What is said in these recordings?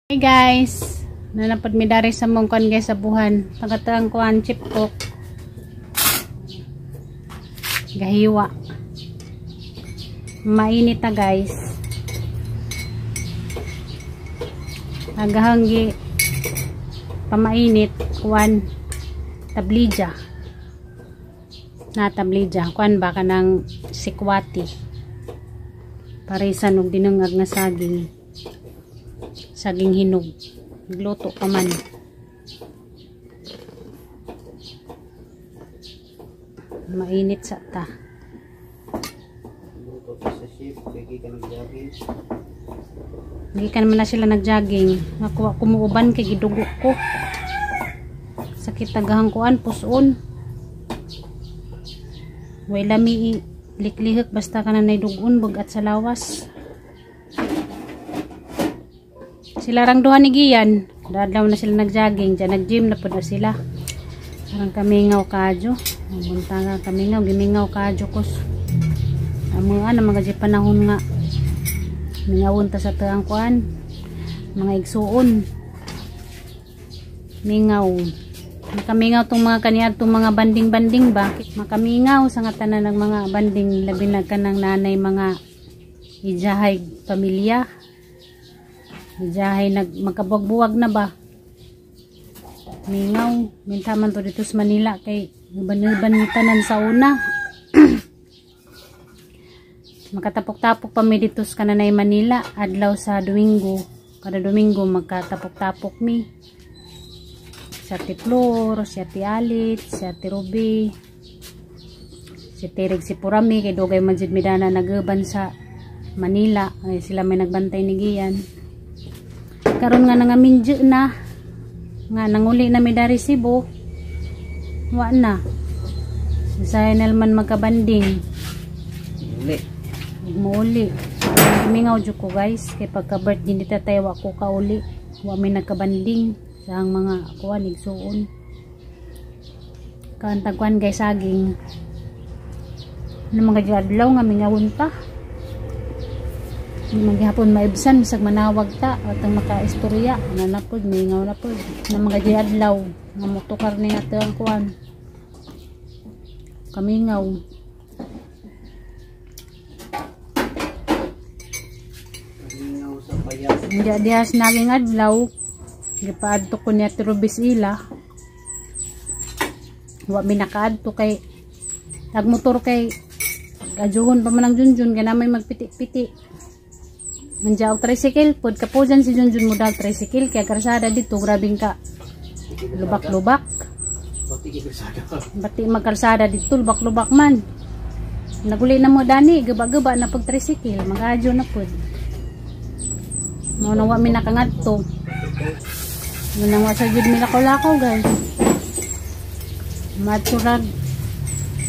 Hey guys, nanapod mi dari sa mong kuan guys sa buhan. Tagatang kuan chip cook. Gahiwa. Mainit na guys. Agahanggi pamainit kuan tablija. Na tablija kuan ba kanang sikwati. Parisan og dinungag nga saging hinog. Nagluto pa man. Mainit sa ta. Luto pa sa chef, sige ka nag-jogging. Hindi ka naman na sila nag-jogging. Nakuha kumuuban kay gidugo ko. Sakit tagahang kuan, puson. Way lami liklihik basta ka na naidugon bugat sa lawas. Sila rang duha ni Gian. Dadlaw na sila nag-jogging. Diyan nag-gym na po na sila. Parang kamingaw kadyo. Mamunta nga kamingaw. Gimingaw kadyo kos. Mga mga panahon nga. Mingawon ta sa taang kuan. Mga igsuon. Mingaw. Makamingaw tong mga kaniya tong mga banding-banding ba. Makamingaw sa nga tanan ng mga banding. Labi na ka ng nanay mga ijahay pamilya. Diyahay magkabuwag-buwag na ba? Mingaw. Mintaman to dito sa Manila kay banitanan sa una. Makatapok-tapok pa mi dito sa kananay Manila. Adlaw sa Domingo. Kada Domingo magkatapok-tapok mi. Si Ate Flor, si Ate Alit, si Ate Ruby, si Terig, si Purami. Kay Dugay Manjid Midana nagaban sa Manila. Ay, sila may nagbantay ni Gian. Karon nga nangaminjo na nga nanguli na mi dari Cebu wa na Zainal man magkabanding muli mingaw jud ko guys kay pagka birthday ni tatay wa ko kauli wa mi nagkabanding sa ang mga kuan igsuon kantagwan guys saging na mga adlaw nga mingawon pa maghapon maibsan bisag manawag ta at ang makaistorya nanapod mingaw na pod na mga diadlaw nga motukar ni ato ang kuan kamingaw Sa payas. hindi dihas naging adlaw gipaadto ko ni Ate Rubis ila wa mi nakaadto kay nagmotor kay ajuhon pa man ang Junjun kay na may magpiti-piti. Manjaw tricycle pod kapujan si Junjun mo dal tricycle kaya karsada dito grabing ka lubak-lubak bati magkarsada dito lubak-lubak man naguli na mo dani gaba-gaba na pag tricycle magadyo na pod mo na wa mi nakangadto nang sa jud mi lakaw-lakaw guys maturag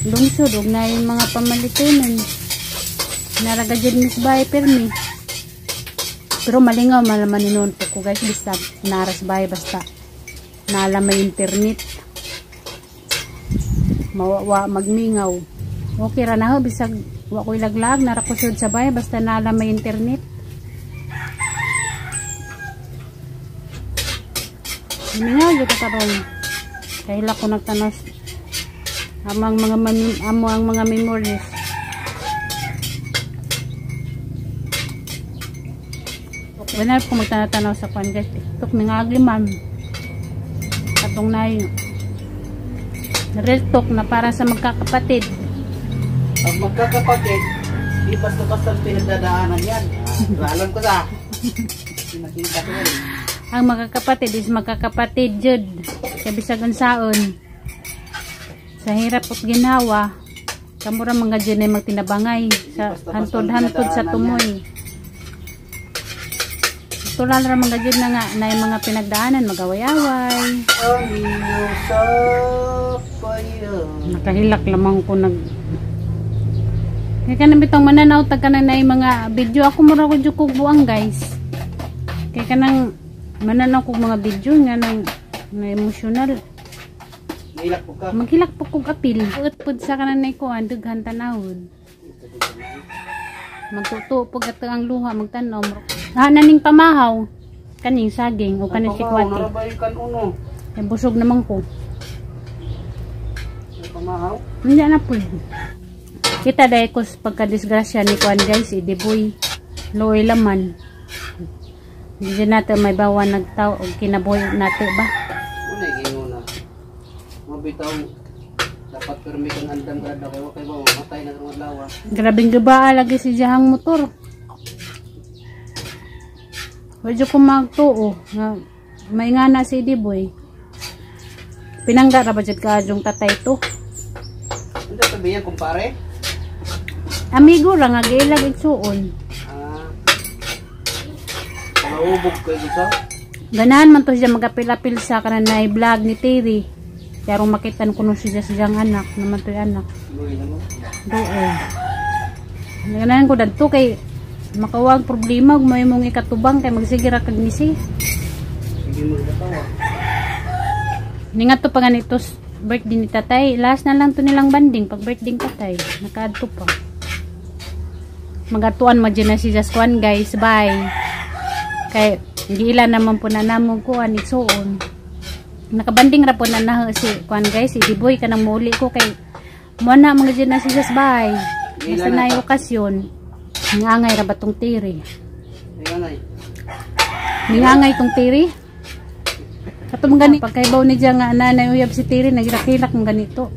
lungsod og na yung mga pamalitunon naraga jud mis bay permi. Pero malingaw malaman ni noon po ko guys basta naras bay basta nala may internet mawa magmingaw okay ra na ho bisag wa ko ilaglag nara ko sud sa bay basta nala may internet mingaw gyud karon kahila ko nagtanos amang mga memories. Wala po magtanatanaw sa kwan guys. TikTok mga agliman. Katong na yun. Real talk na para sa magkakapatid. Ang magkakapatid, di basta-basta pinagdadaanan yan. Alam ko sa. Pinakita ko yan. Ang magkakapatid is magkakapatid jud. Sa bisagon saon. Sa hirap at ginawa. Kamura mga dyan ay magtinabangay. Sa hantod-hantod sa tumoy. Tulad ra mga jud na nga na yung mga pinagdaanan magaway-away. Nakahilak lamang ko nag kaya ka na bitong mananaw tag ka na yung mga video ako mura ko jud kog buang guys kaya ka nang mananaw kog mga video nga nang na emotional maghilak po kog apil pud sa kanan na ikuan dughan tanawon magtuto pag ato ang luha magtanaw naning pamahaw kaning saging o kaning sikwati. Narabay kan uno. Ay busog naman ko. Pamahaw. Hindi na po. Kita dahil ko pagka-disgrasya ni Kuan guys, Diboy. Loy laman. Hindi natin may bawa nagtao o kinabuhi natin ba? Unay gingo na. Mabitaw. Dapat permi kang andam kada kay wa kay bawa matay na karong adlaw. Grabing gabaa lagi si Jahang motor. Wadyo ko magtuo. May nga na si Diboy. Pinangga ra ba jud ka yung tatay to? Ano sabihan kumpare? Amigo ra nga gilag igsuon. Naubog ko ito. Ganahan man to siya magapil-apil sa kananay vlog ni Terry. Kaya ron makitan ko nung siya siyang anak. Naman to yung anak. Doon. Ganahan ko dagto kay makawag problema kung may mong ikatubang kay magsigira kag nisi. Sige mo gatawa. Ningat to pa ganito birthday ni tatay. Last na lang to nilang banding pag birthday tatay. Nakaadto pa. Magatuan mo dyan na si Jaskuan guys. Bye. Kay hindi ilan naman po na namong kuan igsuon. Nakabanding ra po na si kuan guys, si Diboy kanang muli ko kay mo na mga dyan na si Jas Bye. Basta na yung okasyon. Ngangay ra ba tong Tiri? Ngangay tong Tiri? Katong ganito pagkaibaw ni diya nga nanay uyab si Tiri nagilak-hilak ng ganito.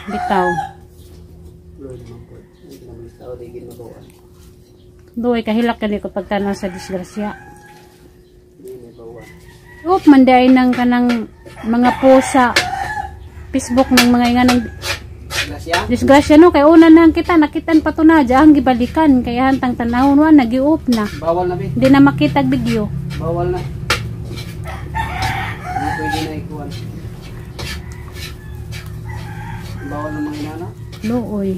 Bitaw. Doy kahilak kani ko pagka nasa disgrasya. Manday nang kanang mga posa Facebook ng mga inganang disgrasya no kay una nang kita nakitan pa to na diyan gibalikan kay hantang tanawon wa nagiop na. Bawal na bi. Di na makita video. Bawal na. Hindi pwede na ikuan. Bawal na mga inana. Looy.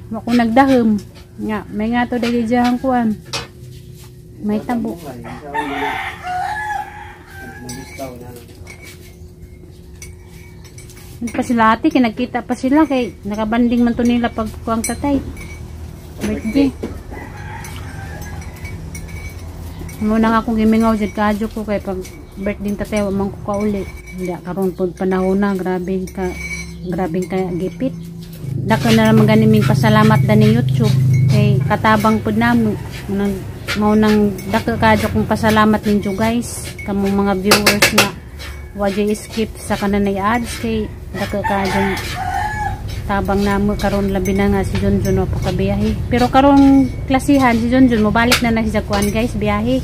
Ako nagdahom. Nga, may nga to dali dyan kuan. May tabo. Pa sila ate, kinagkita pa sila kay nakabanding man to nila pag kuang tatay. Birthday. Muna nga akong gimingaw dyan kadyo ko kay pag birthday tatay wamang ko kauli. Hindi karon po panahon na grabe ka gipit. Dako na naman ganiming pasalamat da ni YouTube kay katabang pud namo mao nang dako kadyo kong pasalamat ninyo guys kamong mga viewers nga wadyo skip sa kananay ads kay dako kadyo tabang namo karon labi na nga si Junjun wa pa kabiyahe pero karon klasihan si Junjun mo balik na si Jakuan guys biyahe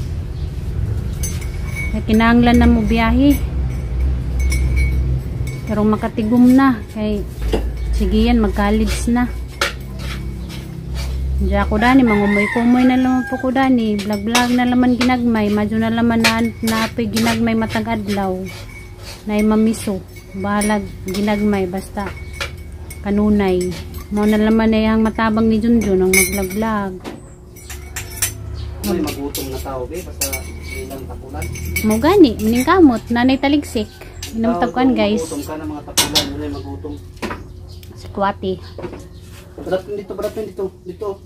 kay kinahanglan na mo biyahe pero makatigom na kay sige yan, mag-college na. Diyan ako dani, mangumoy-kumoy na laman po ko dani. Vlog-vlog na laman ginagmay. Madyo na laman na apoy ginagmay matag adlaw. Na mamiso. Bahalag ginagmay, basta kanunay. Mo na laman na yung matabang ni Junjun ang mag-vlog-vlog. May magutom na tao, be. Basta ilang tapulan. Mo gani, maning kamot. Nanay taligsik. Inamtagkuan guys. Magutom ka na mga tapulan. Wala magutom. Kwati. Baratin dito. Dito.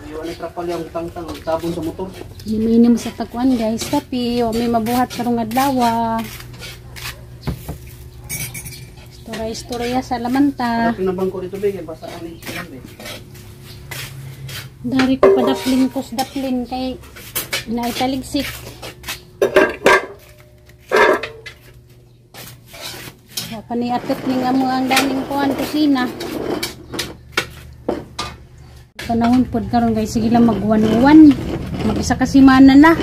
Ayaw na trapal yung tang-tang. Tabon sa motor. Minim sa takuan guys. Tapi, may mabuhat karong adlaw. Istorya sa lamanta. Pinabang ko dito, be. Basta ani. Dari ko pa daplin kay naitaligsik. Paniatot ning amo ang daning kuan kusina. Panahon pod karon guys sige lang magwan-wan. Mag-isa ka semana na.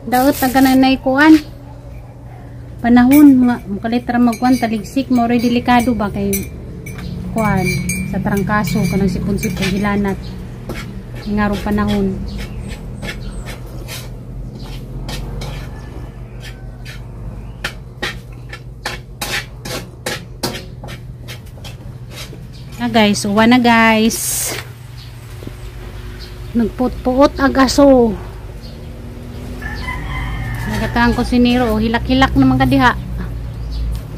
Daot ang kanay kuan. Panahon makalitra magkuan taligsik mo ray delikado ba kay kuan sa trangkaso kanang sipon-sipon hilanat. Ngarong panahon. Guys, uwa na guys. Nagput-puot agaso. Nagatang ko siniro, hilak-hilak naman kadiha.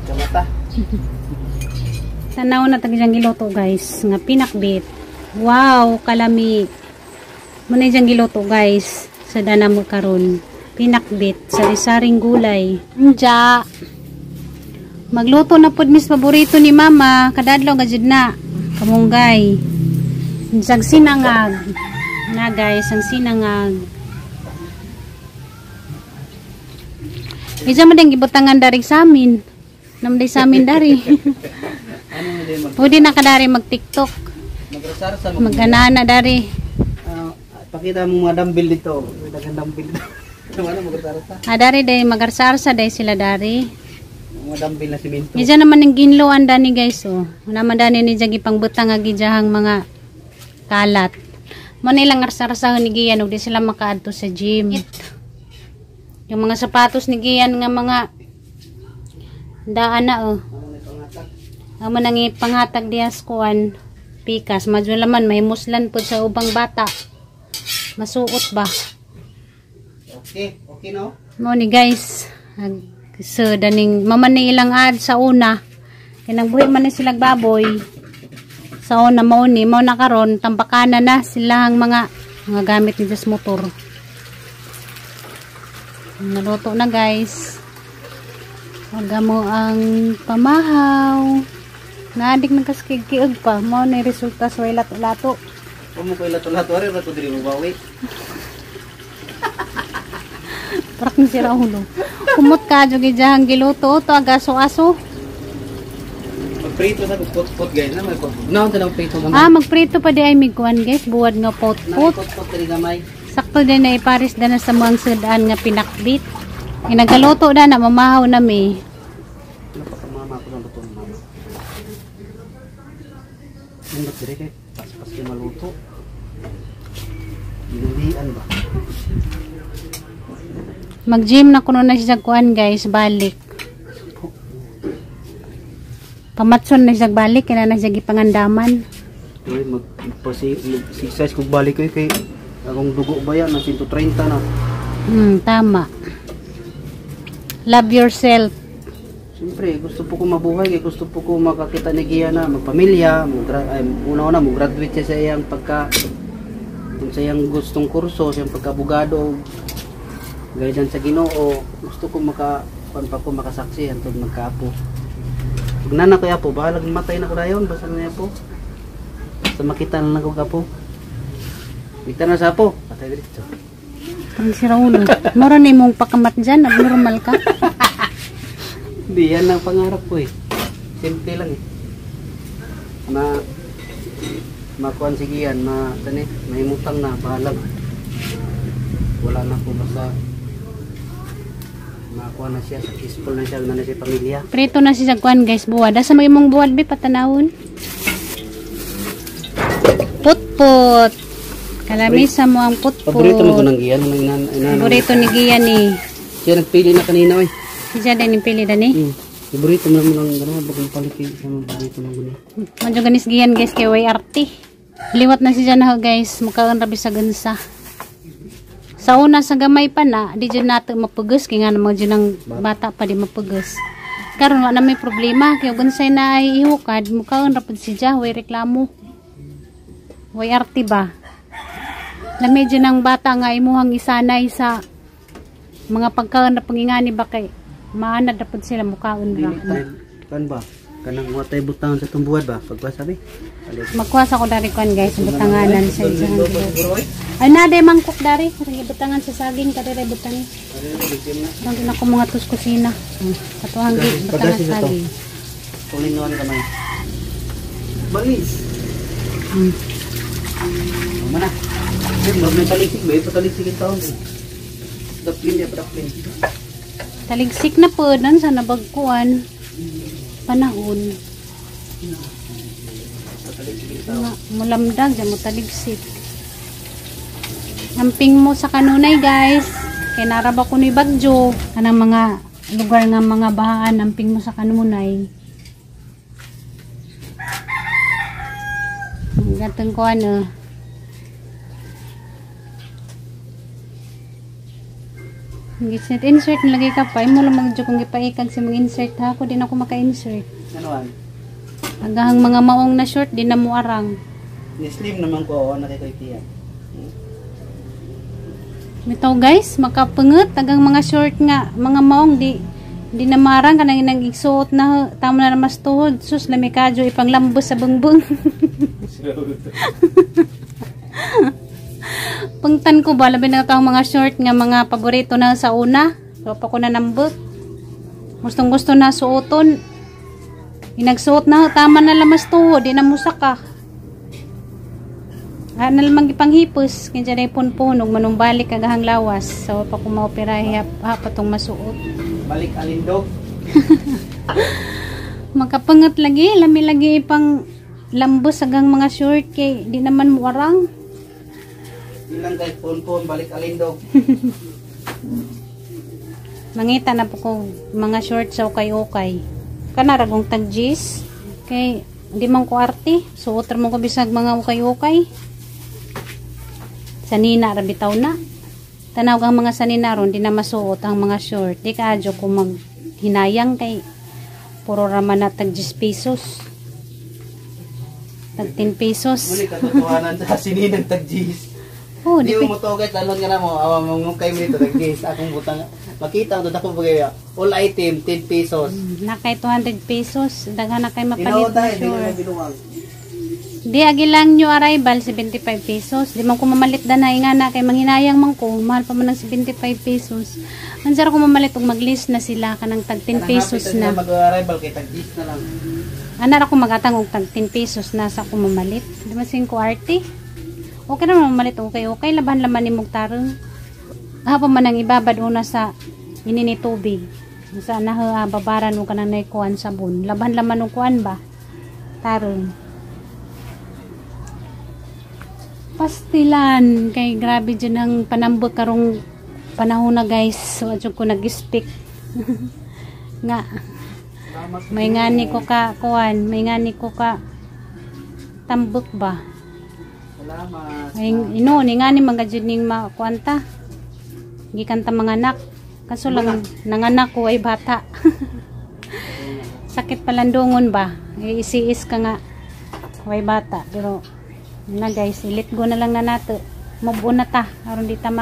Kamata. Tanaw na tagyang giluto guys, nga pinakbit. Wow, kalami. Muna diyang giluto guys, sa dana mo karon. Pinakbit, sari-saring gulay. Unja. Magluto na pud mis paborito ni mama, kadadlaw gajud na. Kamunggay. Sang sinangag. Na guys, ang sinangag. Isa man ding gibutangan dari sa amin. Namday sa amin dari. Pwede na kadari mag-TikTok. Magrasarsa mo. Mag-anana dari. Pakita mo mga dumbbell dito. May dagang dumbbell dito. Ano magrasarsa? Dari day magarsa-arsa day sila dari. Mga dumbbell na simento. Isa naman ng ginloan dani guys oh. Naman dani ni jagi pangbutang nga gijahang mga kalat. Mo nilang arsa-arsa ni Gian ug di sila makaadto sa gym. Yung mga sapatos ni Gian nga mga daan na oh. Amo nang ipanghatag dias kuan pikas madyo laman may muslan pud sa ubang bata. Masuot ba? Okay, okay no? Mo ni guys. So daning maman ni ilang ad sa una. Kinang buhi man ni sila baboy. Sa una mao ni mao na karon tambakana na silang mga gamit ni Diyos motor. Naluto na guys. Wag mo ang pamahaw. Naadik ng kaskigiog pa. Mao na resulta sa way lato-lato. Kung mo ko lato-lato rin ra ko diri mo bawi. Parak ni sira ulo. Kumot ka jogi jahang giluto to agaso-aso. Magprito sa pot-pot guys na may pot. Naon tanang prito gamay. Magprito pa di ay miguan guys, buwad nga pot-pot. Pot-pot diri gamay. Sakto din na iparis da na sa mga sudan nga pinakbit. Inagaluto da na mamahaw na mi. Mama ko ng luto ng mama. Nindot diri kay pas-pas kay maluto. Ginulian ba? Mag-gym na kuno na siya kuan guys, balik. Pamatson na siya balik, kaya na siya gipangandaman. Uy, mag-exercise kung balik ko kay akong dugo ba yan, na 130 na. Tama. Love yourself. Siyempre, gusto po ko mabuhay, kaya gusto po ko makakita ni Gia na magpamilya, una-una, mag-graduate siya sa iyang kung sa iyang gustong kurso, sa iyang pagkabugado, gaya dyan sa Ginoo, gusto ko makasaksi, antod magkaapo. Pag nana ko yapo, bahalag matay na ko dayon, basta na yapo. Basta makita na lang ko kapo. Kita na sa po, patay dito. Parang sira ulo. Mura na mong pakamat dyan, abnormal ka. Hindi, yan lang pangarap ko eh. Simple lang eh. Makuhan sige yan, may mutang na, bahalag. Wala na po, basta makuha na siya, successful na siya, na siya pamilya. Prito na siya kuan guys, buwad. Asa mo imong buwad bi patanawon? Put-put. Kalamisa mo ang put-put. Paborito mo ko ng Gian. Paborito ni Gian eh. Siya nagpili na kanina eh. Siya din yung pili dan eh. Paborito mo lang gano'n, bagong palikin. Paborito mo gano'n. Madyo ganis Gian guys, kay way arti. Liwat na siya na guys, mukhaan rabi sa gansa. Sa una sa gamay pa na, di dyan natin mapugas, kaya nga naman dyan ang bata pa di mapugas. Karon wala na may problema, kaya gansay na ay ihukad, mukhaan rapod siya, way reklamo. Way arti ba? Lamay dyan ang bata nga imuhang isanay sa mga pagkaan na pangingani ba kay maanad rapod sila mukhaan ra. Kan ba? Kanang watay butang sa tumbuhan ba? Pagpasabi? Magkuhasa ko dari kuan guys, butanganan sa isang ay na day mangkok dari, ring butangan sa saging kadire butangan. Dang na ko mga tus kusina. Katuhang butangan sa saging. Tulingon kamay. Balis. Mana? May taligsik ba? Ipataligsik yung taon. Daplin niya, daplin. Taligsik na po, dan sa nabagkuan. Panahon. Mulamdag, dyan mo taligsik. Amping mo sa kanunay guys. Kaya naraba ko ni Bagyo. Kanang mga lugar nga mga bahaan. Amping mo sa kanunay. Gatong ko ano. Insert nilagay ka pa. Imo lang magdyo kung ipaikag sa mga insert ha. Ako din ako maka-insert. Ano Hanggang mga maong na short, di na mo arang. Ni-slim naman ko, na kay tiyan. Ito guys, makapungot. Hanggang mga short nga, mga maong, di na marang. Kanang nang igsuot na, tamo na mas tuhod. Sus, lamikadyo, ipanglambos sa bungbong. Pungtan ko ba, labi na kang mga short nga, mga paborito na sa una. So, pa ko na nambot. Gustong gusto na suoton. Inagsuot na, tama na lamas tuhod, di na musaka. Nalamang ipanghipos, kaya dyan punpunog, manumbalik kagahang lawas. So, pa ko maoperahe, patong masuot. Balik alindog. Makapangat lagi, lami-lagi ipang lambos agang mga short, kay di naman muarang. Ilang guys, pun balik alindog. Mangita na po ko mga short sa ukay-ukay. Kanaragong tagjis. Kay, di man ko arte. Suotar mo ko bisag mga ukay-ukay. Sanina, rabitaw na. Tanaw ang mga sanina ron, di na masuot ang mga short. Di ka adyo kung maghinayang kay puro raman na tagjis pesos. Tag 10 pesos. Muli katotohanan sa sininang tagjis. Oh, di mo to guys, talon nga na mo, awang mo kay mo dito tagjis. Akong butang, makita ang ako bagay, all item, 10 pesos. Nakay 200 pesos. Daghan na kay mapalit Tinaw na tayo, di short. na binuwag. Di agi lang nyo arrival 75 pesos. Di man ko mamalit na nga na kay manghinayang man ko. Mahal pa man ng 75 pesos. Ansara ko mamalit og mag-list na sila kanang tag 10 pesos na. Mag-arrival kay tagjis na lang. Anar ako magatang og tag 10 pesos na sa ko mamalit. Di man sing ko arte. Okay na mamalit okay laban laman ni mugtarong. Hapon man ang ibabad una sa inini tubig. Sa na babaran mo kanang nay kuan sabon. Laban laman og kuan ba? Tarong. Pastilan kay grabe dyan ang panambot karong panahon na guys. So adyo ko nag-speak nga may ngani ko ka kuan, may ngani ko ka tambok ba. Salamat. Ay ino ni ngani mga jud ning makuanta. Gikan ta mga anak. Kaso lang nanganak ko ay bata. Sakit palandungon ba? Isiis ka nga way bata pero na guys, ilit go na lang na nato. Mabuo na ta aron di ta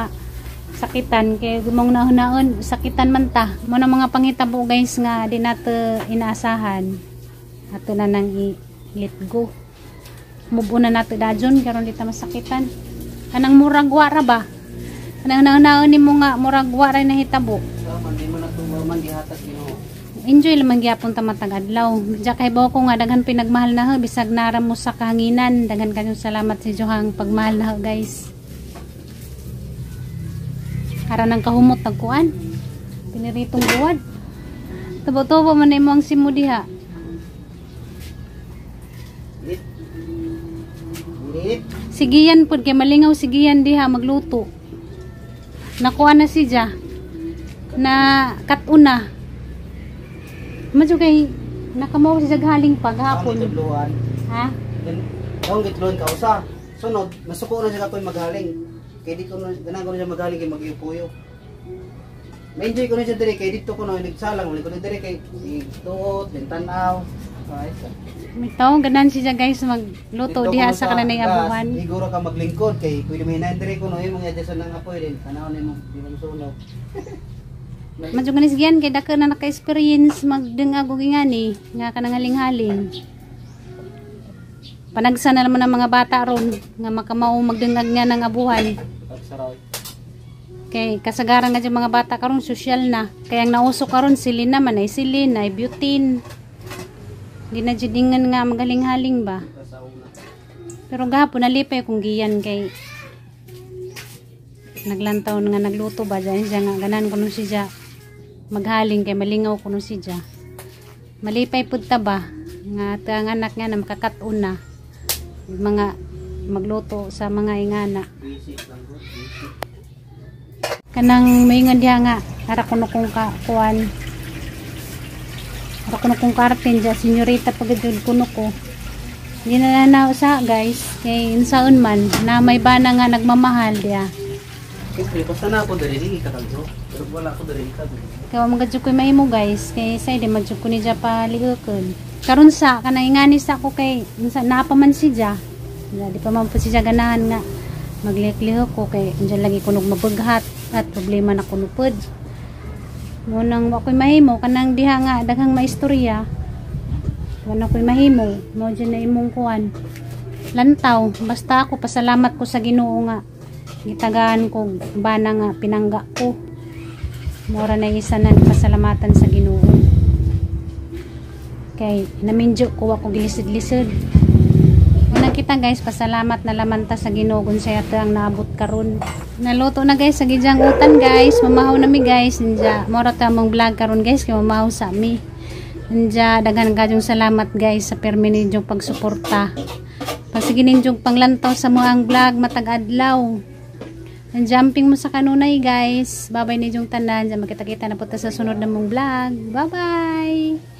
sakitan kay gumong nahunaon sakitan man ta. Mo na mga pangitabo guys nga di nato inaasahan. Ato na nang ilit go. Mabuo na nato dajon karon di ta masakitan. Kanang murag wara ba? Kanang nahunaon nimo nga murag wara nahitabo. Salamat, di mo na tumaman gihatag Ginoo. Enjoy lamang gyapon ta matag adlaw. Diya kay ko nga daghan pinagmahal na ho bisag nara mo sa kahanginan. Daghan kayong salamat sa Johang pagmahal na ho guys. Ara nang kahumot tagkuan. Piniritong buwad. Tubo-tubo man imo ang simo diha. Sigiyan pud kay malingaw sigiyan diha magluto. Nakuha na si Jah na katuna. Madyo kay nakamaw si Jaghaling paghapon. Ha? Ang gitluan ka usa. Sunod, nasuko na siya katoy maghaling. Kay di ko na ganang ko na siya maghaling kay mag-iupuyo. Ma-enjoy ko na siya dire kay dito ko na nagsalang, wala ko na dire kay tuot, tanaw. Ay. Mitaw ganan siya guys magluto diha sa kanang abuhan. Siguro ka maglingkod kay pwede may dire ko no imong adjust nang apoy din. Tanaw nimo di man sunog. Madyo ganis giyan kay dako na naka-experience magdengag og ingani nga kanang haling-haling. Panagsa na naman ang mga bata ron nga makamaw magdengag nga ng abuhan. Kay kasagaran nga mga bata karon social na. Kaya ang nauso karon silin naman ay silin ay butane. Di na judingan nga magaling-haling ba. Pero gahapon nalipay kung giyan kay naglantaw nga nagluto ba dyan siya nga ganan kuno siya maghaling kay malingaw kuno siya malipay pud ta ba nga ang anak nga na makakatun na mga magluto sa mga ingana kanang maingon diha nga ara kuno kong kuan ara kuno kong karten diya senyorita pagdud kuno ko hindi na sa guys kay insaon man na may bana nga nagmamahal diya. Siyempre, basta na ako dali, hindi kakagyo. Pero wala ako dali, kakagyo. Kaya magadyo ko may mo guys. Kaya say, di madyo ko ni dya pa ligakon. karon sa kanang ingani sa ako kay unsa napaman siya. Di pa man po siya ganahan nga maglihok ko kay unsa lagi kunog mabughat at problema na kuno pod. Mo nang wa koy mahimo kanang diha nga daghang maistorya. Wala koy mahimo, mo dyan na imong kuan. Lantaw, basta ako pasalamat ko sa Ginoo nga gitagaan ko bana nga pinangga ko. Mora na isa na pasalamatan sa Ginoo. Kay namindyo ko ako gilisid-lisod. Una kita guys, pasalamat na lamanta sa Ginoo kun sa yato ang naabot karon. Naluto na guys sa gijang utan guys, mamahaw na mi guys. Ninja, mora ta mong vlog karon guys, kay mamahaw sa mi. Ninja, daghan kayong salamat guys sa permi ninyong pagsuporta. Pagsige ninyong panglantaw sa mga vlog matag adlaw. Jumping mo sa kanunay guys. Bye bye ninyong tanan. Makita-kita na po ta sa sunod na mong vlog. Bye bye.